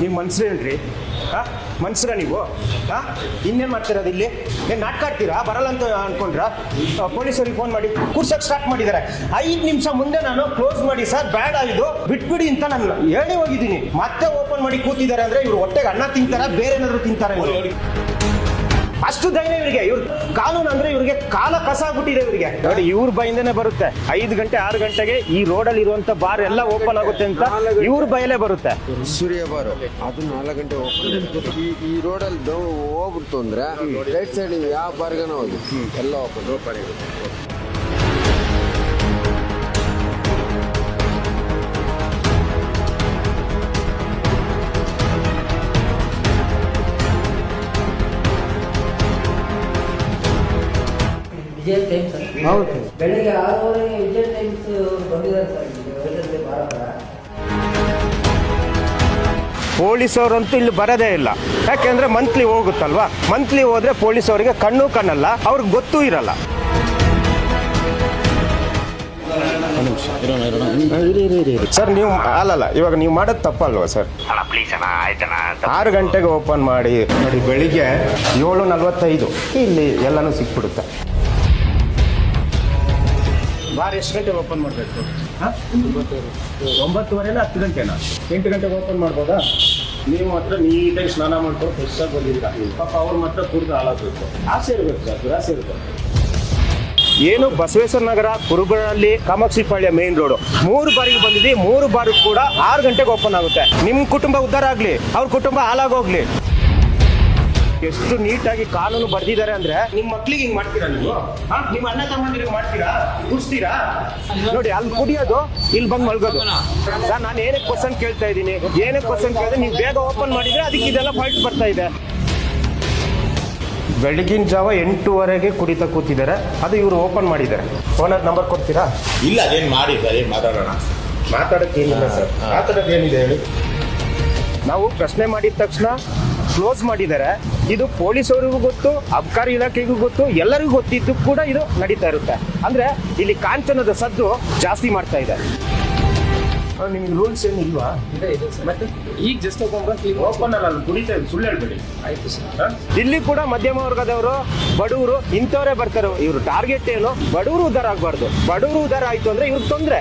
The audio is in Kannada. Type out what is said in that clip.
ನೀವು ಮನ್ಸ್ರೇನ್ರಿ? ಮನ್ಸ್ರ ನೀವು? ಇನ್ನೇನು ಮಾಡ್ತಿರೋದು ಇಲ್ಲಿ? ಏನು ನಾಟಕ ಆಡ್ತೀರಾ? ಬರಲ್ಲ ಅಂತ ಅನ್ಕೊಂಡ್ರಾ? ಪೊಲೀಸರಿಗೆ ಫೋನ್ ಮಾಡಿ ಕೂರ್ಸಕ್ಕೆ ಸ್ಟಾರ್ಟ್ ಮಾಡಿದ್ದಾರೆ. 5 ನಿಮಿಷ ಮುಂದೆ ನಾನು ಕ್ಲೋಸ್ ಮಾಡಿ ಸರ್ ಬೇಡ ಇದು ಬಿಟ್ಬಿಡಿ ಅಂತ ನಾನು ಹೇಳಿ ಹೋಗಿದ್ದೀನಿ. ಮತ್ತೆ ಓಪನ್ ಮಾಡಿ ಕೂತಿದ್ದಾರೆ ಅಂದರೆ ಇವ್ರು ಹೊಟ್ಟೆಗೆ ಅನ್ನ ತಿಂತಾರ ಬೇರೆ ಏನಾದ್ರು ತಿಂತಾರೆ? ಅಷ್ಟು ಧೈರ್ಯ ಇವರಿಗೆ. ಇವ್ರ ಕಾನೂನು ಅಂದ್ರೆ ಇವ್ರಿಗೆ ಕಾಲ ಕಸ ಆಗ್ಬಿಟ್ಟಿದೆ ಇವರಿಗೆ. ನೋಡಿ ಇವ್ರ ಬೈಯಿಂದನೇ ಬರುತ್ತೆ. 5 ಗಂಟೆ 6 ಗಂಟೆಗೆ ಈ ರೋಡಲ್ಲಿ ಇರುವಂತ ಬಾರ್ ಎಲ್ಲ ಓಪನ್ ಆಗುತ್ತೆ ಅಂತ ಇವ್ರ ಬೈಲೇ ಬರುತ್ತೆ. ಸೂರ್ಯ ಬಾರ್ ಅದು 4 ಗಂಟೆ ಓಪನ್. ಈ ರೋಡಲ್ಲಿ ಹೋಗ್ಬಿಡ್ತು ಅಂದ್ರೆ ರೈಟ್ ಸೈಡ್ ಯಾವ ಬಾರ್ಗನ ಹೋಗಿ ಎಲ್ಲ ಓಪನ್. ವಿಜಯ ಟೈಮ್ಸ್ ಹೌದು. ಬೆಳಿಗ್ಗೆ 6:30ಗೆ ವಿಜಯ ಟೈಮ್ಸ್ ಬಂದಿದ್ದಾರೆ ಸರ್. ಪೊಲೀಸವ್ರಂತೂ ಇಲ್ಲಿ ಬರೋದೇ ಇಲ್ಲ. ಯಾಕೆಂದ್ರೆ ಮಂತ್ಲಿ ಹೋಗುತ್ತಲ್ವಾ, ಮಂತ್ಲಿ ಹೋದ್ರೆ ಪೊಲೀಸ್ ಅವರಿಗೆ ಕಣ್ಣು ಕಣ್ಣಲ್ಲ, ಅವ್ರಿಗೆ ಗೊತ್ತೂ ಇರಲ್ಲ. ಸರ್ ನೀವು ಅಲ್ಲಲ್ಲ ಇವಾಗ ನೀವು ಮಾಡೋದು ತಪ್ಪಲ್ವಾ ಸರ್? 6 ಗಂಟೆಗೆ ಓಪನ್ ಮಾಡಿ ನೋಡಿ, ಬೆಳಿಗ್ಗೆ 7:45 ಇಲ್ಲಿ ಎಲ್ಲನೂ ಸಿಕ್ಬಿಡುತ್ತೆ. ಬಾರ್ ಎಷ್ಟು ಗಂಟೆಗೆ ಓಪನ್ ಮಾಡಬೇಕು? 9:30 10 ಗಂಟೆನಾ? 8 ಗಂಟೆಗೆ ಓಪನ್ ಮಾಡ್ಬೋದಾ? ನೀವು ಮಾತ್ರ ನೀಟಾಗಿ ಸ್ನಾನ ಮಾಡ್ಕೊಂಡು ಫ್ರೆಶ್ಶಾಗಿ ಬಂದಿದ್ದೀರಾ. ಪಾಪ ಅವ್ರು ಮಾತ್ರ ಕುಡಿದು ಹಾಳಾಗಬೇಕು. ಆಸೆ ಇರಬೇಕು ಸರ್, ದುರಾಸೆ ಇರಬೇಕು. ಏನು ಬಸವೇಶ್ವರ ನಗರ, ಕುರುಬನಹಳ್ಳಿ, ಕಾಮಾಕ್ಷಿಪಾಳ್ಯ ಮೇನ್ ರೋಡು 3 ಬಾರಿಗೆ ಬಂದಿದ್ದೀವಿ. 3 ಬಾರಿ ಕೂಡ 6 ಗಂಟೆಗೆ ಓಪನ್ ಆಗುತ್ತೆ. ನಿಮ್ಮ ಕುಟುಂಬ ಉದ್ಧಾರ ಆಗಲಿ, ಅವ್ರ ಕುಟುಂಬ ಹಾಳಾಗೋಗ್ಲಿ. ಎಷ್ಟು ನೀಟಾಗಿ ಕಾನೂನು ಬರ್ದಿದ್ದಾರೆ ಅಂದ್ರೆ ನಿಮ್ಮ ಮಕ್ಳಿಗೆ ಹಿಂಗ್ ಮಾಡ್ತೀರಾ ನೀವು? ನಿಮ್ಮ ಅಣ್ಣ ತಮ್ಮಂದಿರಿಗೆ ಮಾಡ್ತೀರಾ? ಕುಡಿಸ್ತೀರಾ? ನೋಡಿ ಅಲ್ಲಿ ಕುಡಿಯೋದು, ಇಲ್ಲಿ ಬಂದು ಮಲ್ಗೋದು. ಸರ್ ನಾನು ಏನಕ್ಕೆ ಕ್ವಶನ್ ಕೇಳ್ತಾ ಇದ್ದೀನಿ, ಏನಕ್ಕೆ ಕ್ವಶನ್ ಕೇಳಿದ್ರೆ ನೀವು ಬೇಗ ಓಪನ್ ಮಾಡಿದ್ರೆ ಅದಕ್ಕೆ ಇದೆಲ್ಲ ಫಾಲ್ಟ್ ಬರ್ತಾ ಇದೆ. ಬೆಳಗಿನ ಜಾವ 8:30ಗೆ ಕುಡಿತಾ ಕೂತಿದ್ದಾರೆ, ಅದು ಇವರು ಓಪನ್ ಮಾಡಿದ್ದಾರೆ. ಫೋನರ್ ನಂಬರ್ ಕೊಡ್ತೀರಾ? ಇಲ್ಲ, ಅದೇನು ಮಾಡಿದ್ದಾರೆ, ಮಾತಾಡೋಣ. ಮಾತಾಡೋಕ್ಕೆ ಏನಿಲ್ಲ ಸರ್, ಮಾತಾಡೋದು ಏನಿದೆ ಹೇಳಿ. ನಾವು ಪ್ರಶ್ನೆ ಮಾಡಿದ ತಕ್ಷಣ ಕ್ಲೋಸ್ ಮಾಡಿದ್ದಾರೆ. ಇದು ಪೊಲೀಸವರಿಗೂ ಗೊತ್ತು, ಅಬಕಾರಿ ಇಲಾಖೆಗೂ ಗೊತ್ತು, ಎಲ್ಲರಿಗೂ ಗೊತ್ತಿದ್ದು ಕೂಡ ಇದು ನಡೀತಾ ಇರುತ್ತೆ. ಅಂದ್ರೆ ಇಲ್ಲಿ ಕಾಂಚನದ ಸದ್ದು ಜಾಸ್ತಿ ಮಾಡ್ತಾ ಇದೆ. ನಿಮ್ಗೆ ರೂಲ್ಸ್ ಏನು ಇಲ್ವಾ? ಮತ್ತೆ ಈಗ ಜಸ್ಟ್ ಓಪನ್ ಅಲ್ಲ, ಕುಡಿತಾ ಇದೆ, ಸುಳ್ಳು ಹೇಳ್ಬೇಡಿ ಆಯ್ತು ಸರ್. ಇಲ್ಲಿ ಕೂಡ ಮಧ್ಯಮ ವರ್ಗದವರು, ಬಡವರು ಇಂಥವರೇ ಬರ್ತಾರೆ. ಇವ್ರ ಟಾರ್ಗೆಟ್ ಏನು? ಬಡವರು ಉದ್ಧಾರ ಆಗಬಾರ್ದು. ಬಡವರು ಉದ್ಧಾರ ಆಯ್ತು ಅಂದ್ರೆ ಇವ್ರಿಗೆ ತೊಂದರೆ.